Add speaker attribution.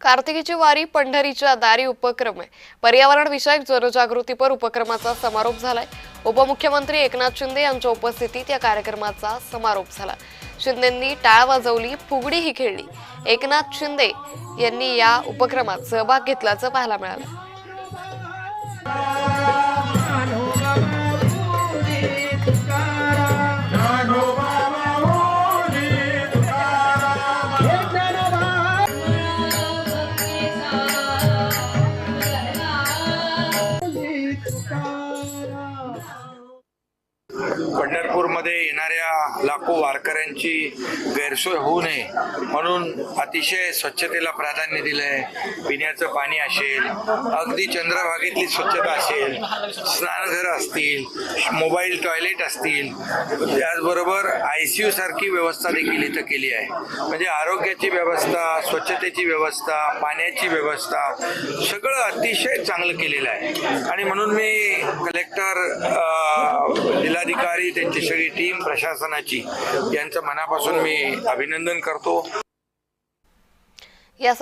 Speaker 1: कार्तिकीची वारी पंढरीच्या दारी उपक्रम आहे। पर्यावरण विषयक जनजागृतीपर उपक्रमाचा समारोप झालाय। उपमुख्यमंत्री एकनाथ शिंदे यांच्या उपस्थितीत या कार्यक्रमाचा समारोप झाला। शिंदेंनी टाळ वाजवली, फुगडी ही खेळली। एकनाथ शिंदे यांनी या उपक्रमात सहभाग घेतल्याचं पाहायला मिळालं।
Speaker 2: पंढरपूरमध्ये येणाऱ्या लाखो वारकऱ्यांची गैरसोय होऊ नये म्हणून अतिशय स्वच्छतेला प्राधान्य दिलंय। पिण्याचं पाणी असेल, अगदी चंद्रभागेतली स्वच्छता असेल, स्नानघर असतील, मोबाईल टॉयलेट असतील, त्याचबरोबर ICU सारखी व्यवस्था देखील इथं केली आहे। म्हणजे आरोग्याची व्यवस्था, स्वच्छतेची व्यवस्था, पाण्याची व्यवस्था सगळं अतिशय चांगलं केलेलं आहे। आणि म्हणून मी कलेक्टर, जिल्हाधिकारी, त्यांची सगळी टीम, प्रशासनाची यांचं मनापासून मी अभिनंदन करतो।
Speaker 1: या